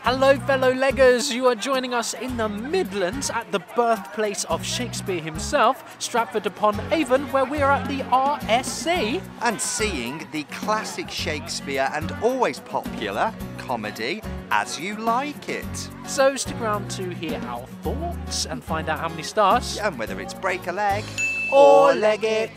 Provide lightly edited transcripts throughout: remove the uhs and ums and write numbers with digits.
Hello fellow leggers, you are joining us in the Midlands at the birthplace of Shakespeare himself, Stratford-upon-Avon, where we are at the RSC. And seeing the classic Shakespeare and always popular comedy, As You Like It. So stick around to hear our thoughts and find out how many stars. And whether it's break a leg Or leg it.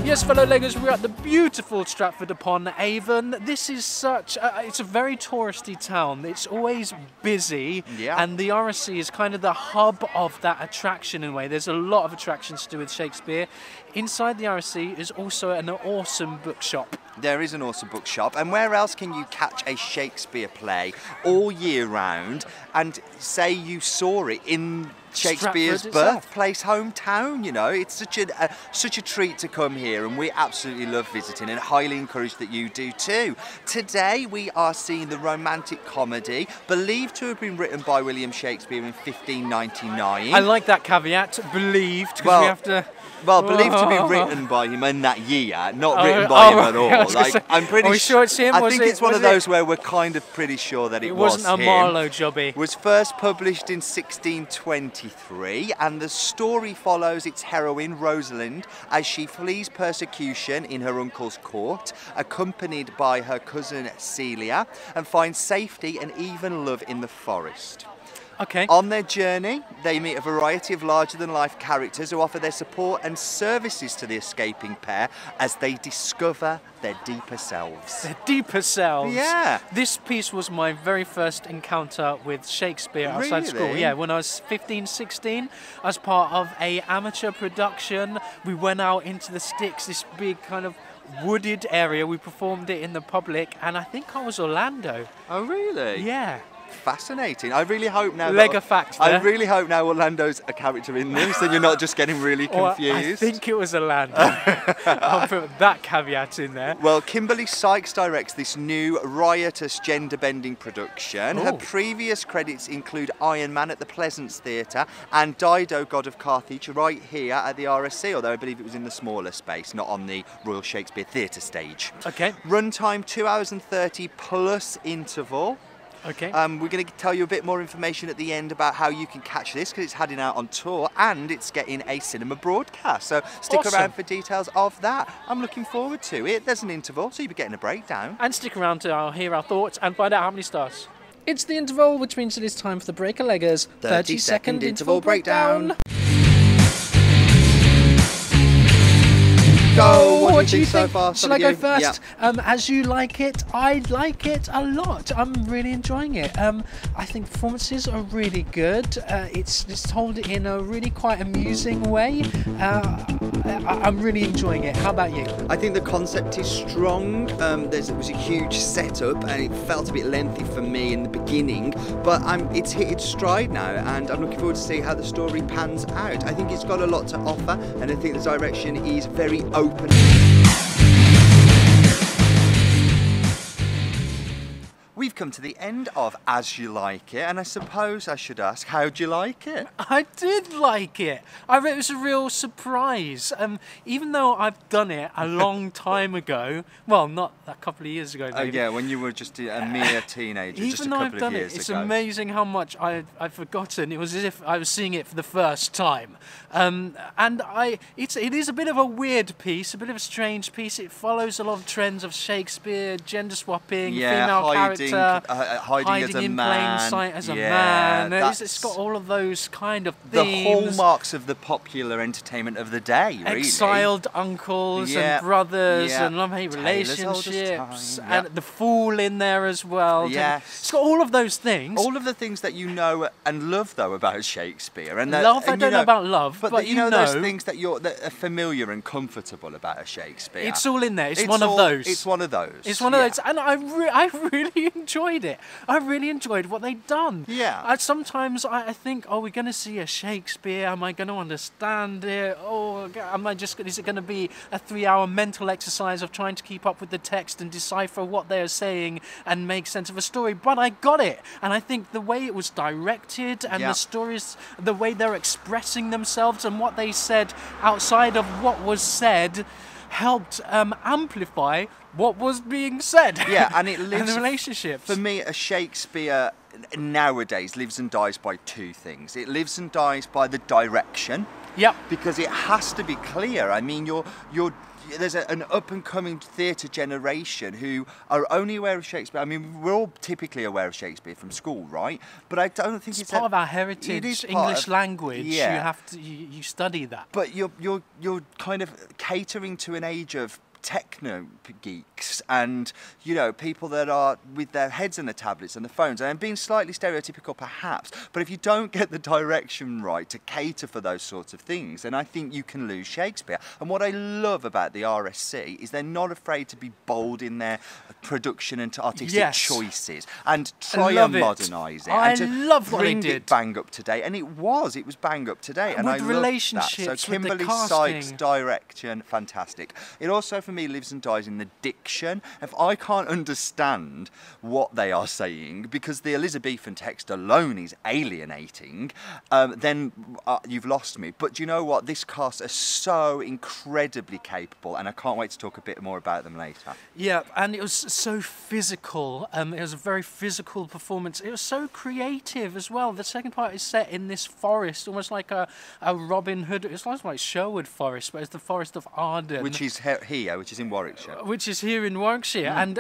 Yes, fellow leggers, we're at the beautiful Stratford-upon-Avon. This is such it's a very touristy town. It's always busy, and the RSC is kind of the hub of that attraction in a way. There's a lot of attractions to do with Shakespeare. Inside the RSC is also an awesome bookshop. There is an awesome bookshop, and where else can you catch a Shakespeare play all year round and say you saw it in Shakespeare's birthplace, hometown? You know, it's such a treat to come here, and we absolutely love visiting and highly encourage that you do too. Today we are seeing the romantic comedy believed to have been written by William Shakespeare in 1599. I like that caveat, believed, because we have to... Well, believed to be written by him in that year, not written by him at all. Like, I'm pretty sure it's him. I think it's one of those where we're kind of pretty sure that it was him. It wasn't a Marlowe jobby. Was first published in 1623, and the story follows its heroine Rosalind as she flees persecution in her uncle's court, accompanied by her cousin Celia, and finds safety and even love in the forest. Okay. On their journey, they meet a variety of larger-than-life characters who offer their support and services to the escaping pair as they discover their deeper selves. Their deeper selves? Yeah. This piece was my very first encounter with Shakespeare outside school. Yeah, when I was 15, 16, as part of an amateur production. We went out into the sticks, this big kind of wooded area. We performed it in the public, and I think I was Orlando. Oh, really? Yeah. Fascinating. I really hope now. I really hope now Orlando's a character in this, and you're not just getting really confused. I think it was Orlando. I'll put that caveat in there. Well, Kimberley Sykes directs this new riotous gender-bending production. Her previous credits include Iron Man at the Pleasance Theatre and Dido, God of Carthage, right here at the RSC, although I believe it was in the smaller space, not on the Royal Shakespeare Theatre stage. Okay. Runtime 2 hours and 30 plus interval. Okay. We're going to tell you a bit more information at the end about how you can catch this, because it's heading out on tour and it's getting a cinema broadcast. So stick around for details of that. I'm looking forward to it. There's an interval, so you'll be getting a breakdown. And stick around to hear our thoughts and find out how many stars. It's the interval, which means it is time for the break-a-leggers 30-second interval breakdown. Go! What do you think so far? Shall I go first? Yeah. As You Like It, I like it a lot. I'm really enjoying it. I think performances are really good. It's told in a really quite amusing way. I'm really enjoying it. How about you? I think the concept is strong. It was a huge setup, and it felt a bit lengthy for me in the beginning, but it's hit its stride now, and I'm looking forward to see how the story pans out. I think it's got a lot to offer, and I think the direction is very open. We've come to the end of As You Like It, and I suppose I should ask, how'd you like it? I did like it. It was a real surprise. Even though I've done it a long time ago, well, not a couple of years ago, maybe. Oh yeah, when you were just a mere teenager, just a couple of years ago. It's amazing how much I've forgotten. It was as if I was seeing it for the first time. And it is a bit of a weird piece, a bit of a strange piece. It follows a lot of trends of Shakespeare, gender swapping, female character. Hiding as a in man. plain sight as a man. It's got all of those kind of themes. The hallmarks of the popular entertainment of the day, really. Exiled uncles and brothers and love-hate relationships. And the fool in there as well. Yes. It's got all of those things. All of the things that you know and love, though, about Shakespeare. And I don't know about love, but you know those things that are familiar and comfortable about a Shakespeare. It's all in there. It's one of those. It's one of those. It's one of those. And I really enjoyed it. I really enjoyed what they'd done. Yeah. Sometimes I think, oh, we're going to see a Shakespeare. Am I going to understand it? Or is it going to be a 3-hour mental exercise of trying to keep up with the text and decipher what they're saying and make sense of a story? But I got it. And I think the way it was directed and the stories, the way they're expressing themselves and what they said outside of what was said helped amplify what was being said. Yeah, and it lives... and the relationships. For me, a Shakespeare nowadays lives and dies by two things. It lives and dies by the direction. Yep. Because it has to be clear. I mean, there's an up-and-coming theatre generation who are only aware of Shakespeare. I mean, we're all typically aware of Shakespeare from school, right? But I don't think it's part of our heritage, English language. Yeah. You have to, you study that. But you're kind of catering to an age of techno geeks and, you know, people that are with their heads in the tablets and the phones, and I'm being slightly stereotypical perhaps, but if you don't get the direction right to cater for those sorts of things, then I think you can lose Shakespeare. And what I love about the RSC is they're not afraid to be bold in their production and artistic choices and try and modernise it. I and love what they bring did. It bang up to date, and it was bang up to date, and I love that. So Kimberley Sykes direction, fantastic. It also for me lives and dies in the diction. If I can't understand what they are saying because the Elizabethan text alone is alienating, then you've lost me. But do you know what? This cast are so incredibly capable, and I can't wait to talk a bit more about them later. Yeah, and it was so physical. It was a very physical performance. It was so creative as well. The second part is set in this forest, almost like a Robin Hood. It's almost like Sherwood Forest, but it's the Forest of Arden. Which is here, which is in Warwickshire. Which is here in Warwickshire. And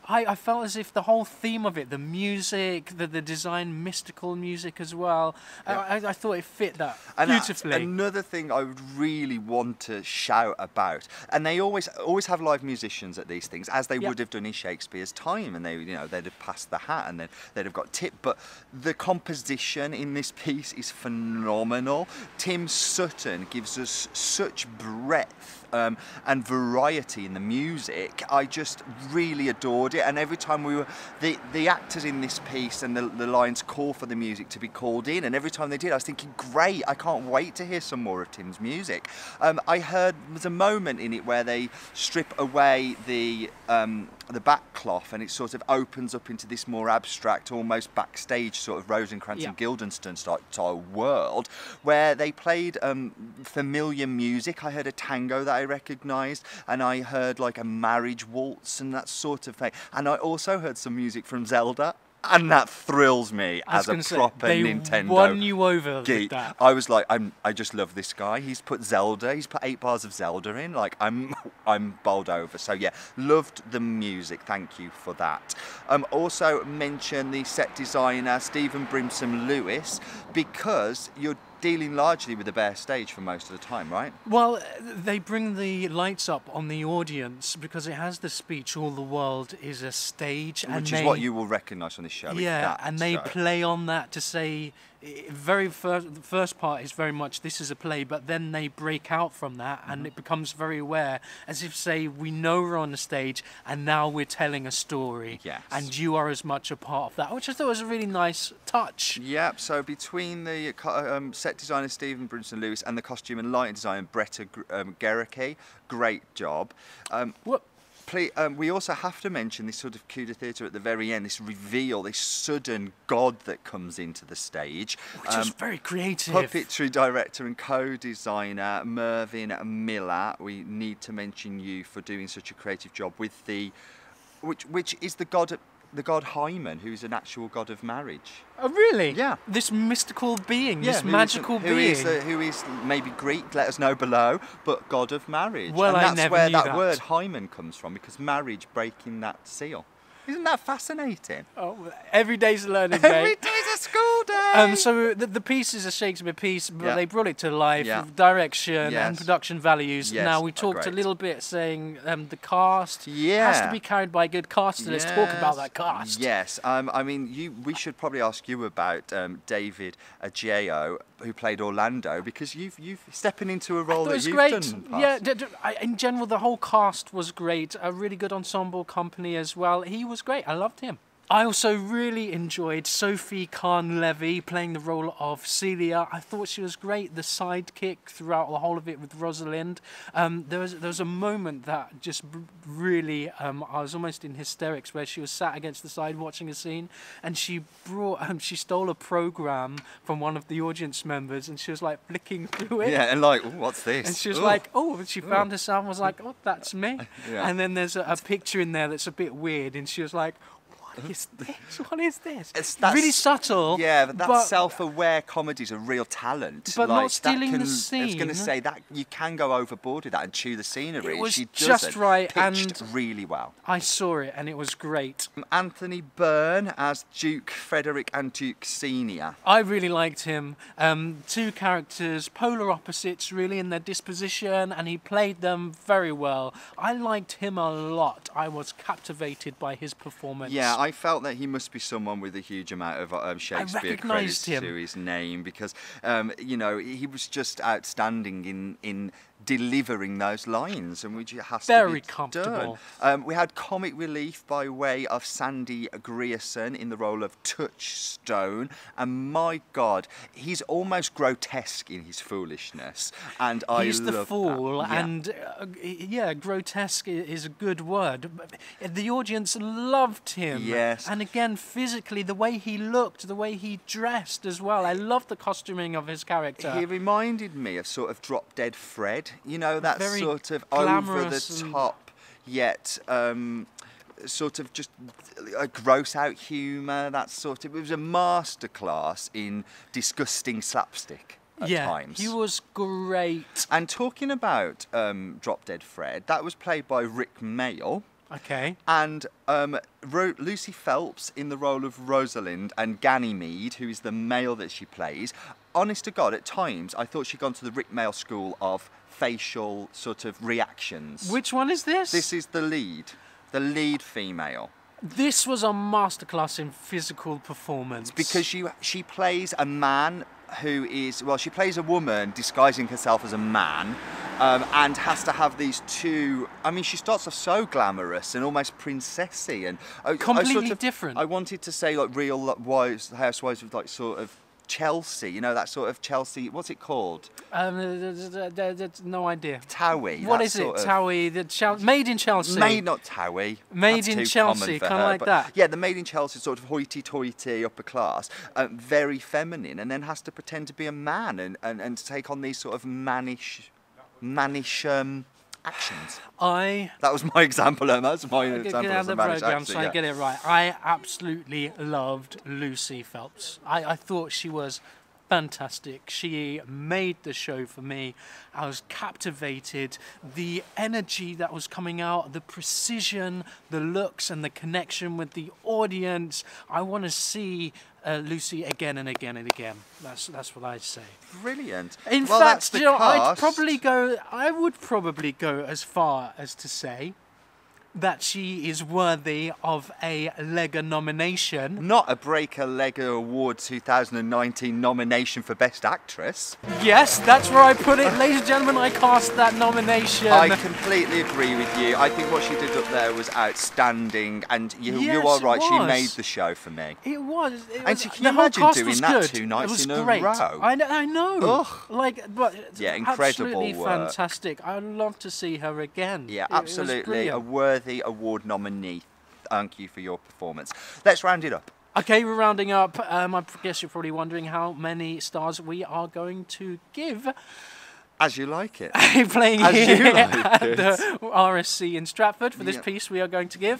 I felt as if the whole theme of it, the music, the design, mystical music as well, I thought it fit that beautifully. Another thing I would really want to shout about, and they always have live musicians at these things, as they would have done in Shakespeare's time, and they'd have passed the hat and then they'd have got tipped. But the composition in this piece is phenomenal. Tim Sutton gives us such breadth and variety in the music. I just really adored it, and every time the actors in this piece and the lines call for the music to be called in, and every time they did I was thinking, great, I can't wait to hear some more of Tim's music. I heard there's a moment in it where they strip away the backcloth and it sort of opens up into this more abstract, almost backstage sort of Rosencrantz and Guildenstern style world, where they played familiar music. I heard a tango that I recognised, and I heard like a marriage waltz and that sort of thing, and I also heard some music from Zelda. And that thrills me as a proper Nintendo won you over geek. With that. I was like, I just love this guy. He's put 8 bars of Zelda in. Like, I'm bowled over. So yeah, loved the music. Thank you for that. Also mention the set designer Stephen Brimson Lewis, because you're dealing largely with a bare stage for most of the time, right? Well, they bring the lights up on the audience because it has the speech, all the world is a stage. Which is what you will recognise on this show. Yeah, and they play on that to say, the first part is very much this is a play, but then they break out from that and it becomes very aware, as if say we know we're on the stage and now we're telling a story. Yes. And you are as much a part of that, which I thought was a really nice touch. Yep, so between the set designer Stephen Brimson Lewis and the costume and lighting designer Bretta Gericke, great job. We also have to mention this sort of coup de theatre at the very end, this reveal, this sudden god that comes into the stage. Which is very creative. Puppetry director and co-designer Mervyn Miller. We need to mention you for doing such a creative job with which is the god Hymen, who's an actual god of marriage. Oh, really? Yeah. This mystical being, this magical being. Who is maybe Greek, let us know below, but god of marriage. Well, and that's where that that word Hymen comes from, because marriage breaking that seal. Isn't that fascinating? Oh, every day's a learning day. Every day's a school day! So the piece is a Shakespeare piece, but they brought it to life with direction and production values. Yes. Now, we talked a little bit saying the cast has to be carried by a good cast, so let's talk about that cast. Yes, I mean, we should probably ask you about David Adjepong, who played Orlando, because you've stepping into a role that you've done in the past. Yeah, in general, the whole cast was great. A really good ensemble company as well. He was great. I loved him. I also really enjoyed Sophie Carn-Levy playing the role of Celia. I thought she was great, the sidekick throughout the whole of it with Rosalind. There was a moment that just really, I was almost in hysterics, where she was sat against the side watching a scene, and she stole a program from one of the audience members, and she was like flicking through it. Yeah, and like, ooh, what's this? And she was like, oh, and she found herself and was like, oh, that's me. Yeah. And then there's a picture in there that's a bit weird, and she was like, what is this? What is this? It's really subtle. Yeah, but that self-aware comedy is a real talent. But like, not stealing the scene. I was going to say that you can go overboard with that and chew the scenery. It was she just right pitched and really well. I saw it and it was great. Anthony Byrne as Duke Frederick and Duke Senior. I really liked him. Two characters, polar opposites really in their disposition, and he played them very well. I liked him a lot. I was captivated by his performance. Yeah, I felt that he must be someone with a huge amount of Shakespeare credits to his name, because you know, he was just outstanding in delivering those lines, and which has very to be comfortable. Done. We had comic relief by way of Sandy Grierson in the role of Touchstone, and my God, he's almost grotesque in his foolishness, and he's the fool, that. Yeah. and yeah, grotesque is a good word. The audience loved him. Yes, and again, physically, the way he looked, the way he dressed as well. I loved the costuming of his character. He reminded me of sort of Drop Dead Fred. You know, that very sort of over the top, yet sort of just a gross out humour. That sort of, it was a masterclass in disgusting slapstick at times. He was great. And talking about Drop Dead Fred, that was played by Rick Mayall. Okay. And Lucy Phelps in the role of Rosalind, and Ganymede, who is the male that she plays. Honest to God, at times I thought she'd gone to the Rick Mayall school of facial sort of reactions. Which one is this? This is the lead female. This was a masterclass in physical performance. Because she plays a man who is, well, she plays a woman disguising herself as a man, and has to have these two, I mean, she starts off so glamorous and almost princessy, and completely different. I wanted to say like Real Housewives of like sort of Chelsea, you know, that sort of Chelsea, what's it called? No idea. Towie. What is it? Towie, Made in Chelsea. Not Towie. Made in Chelsea, kind of like that. Yeah, the Made in Chelsea sort of hoity-toity, upper class, very feminine, and then has to pretend to be a man and take on these sort of mannish actions. That was my example, that's my example of the mannish action. So I get it right. I absolutely loved Lucy Phelps. I thought she was fantastic. She made the show for me. I was captivated. The energy that was coming out, the precision, the looks, and the connection with the audience. I want to see Lucy again and again and again. That's what I'd say. Brilliant. In fact, you know, I would probably go as far as to say that she is worthy of a Lega nomination. Not a Breaker Lega Award 2019 nomination for Best Actress. Yes, that's where I put it. Ladies and gentlemen, I cast that nomination. I completely agree with you. I think what she did up there was outstanding, and you are right, she made the show for me. It was. And can you imagine doing that 2 nights in a row? I know. Ugh. Yeah, incredible absolutely work. Fantastic. I'd love to see her again. Yeah, absolutely. A worthy award nominee. Thank you for your performance. Let's round it up. Okay, we're rounding up. I guess you're probably wondering how many stars we are going to give. As you like it. Playing As here you like at it. the RSC in Stratford. For this piece, we are going to give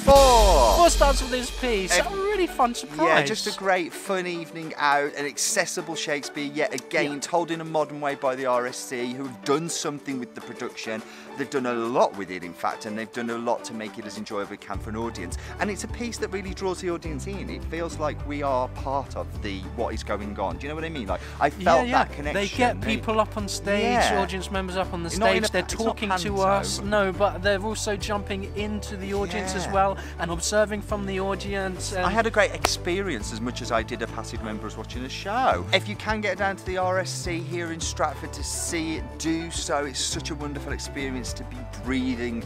4 stars for this piece. A really fun surprise. Yeah, just a great fun evening out, an accessible Shakespeare yet again, told in a modern way by the RSC, who have done something with the production. They've done a lot with it, in fact, and they've done a lot to make it as enjoyable as it can for an audience. And it's a piece that really draws the audience in. It feels like we are part of what is going on. Do you know what I mean? Like, I felt that connection. They get people up on stage, audience members up on the stage. They're talking to us. No, but they're also jumping into the audience as well and observing from the audience. I had a great experience as much as I did a passive member as watching a show. If you can get down to the RSC here in Stratford to see it, do so. It's such a wonderful experience to be breathing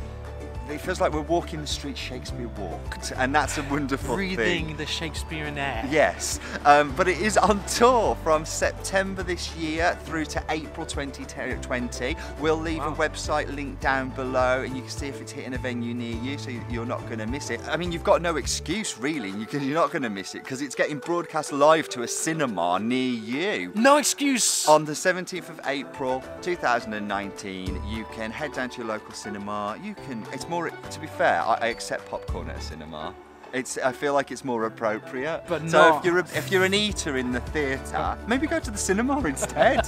it feels like we're walking the street Shakespeare walked, and that's a wonderful thing. Breathing the Shakespearean air. Yes, but it is on tour from September this year through to April 2020. We'll leave a website link down below, and you can see if it's hitting a venue near you, so you're not going to miss it. I mean, you've got no excuse really, you're not going to miss it because it's getting broadcast live to a cinema near you. No excuse. On the 17th of April 2019, you can head down to your local cinema. It's more, to be fair, I accept popcorn at a cinema. I feel like it's more appropriate. But so if you're an eater in the theatre, maybe go to the cinema instead.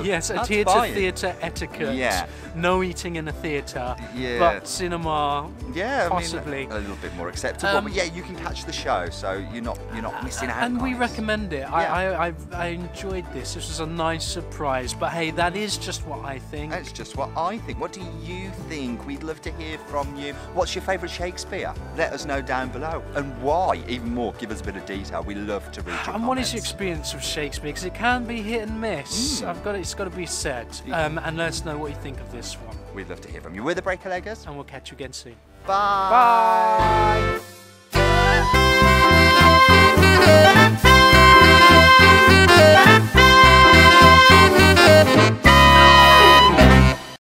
Yes, adhere to theatre etiquette. Yeah. No eating in a theatre. Yeah. But cinema. Yeah, possibly. I mean, a little bit more acceptable. But yeah, you can catch the show, so you're not missing out. And we guys. recommend it. Yeah. I enjoyed this. This was a nice surprise. But hey, that is just what I think. That's just what I think. What do you think? We'd love to hear from you. What's your favourite Shakespeare? Let us know down below. And why? Even more, give us a bit of detail. We love to read your comments. What is your experience with Shakespeare? Because it can be hit and miss. It's got to be said. And let us know what you think of this one. We'd love to hear from you. We're the Breaker Leggers. And we'll catch you again soon. Bye. Bye.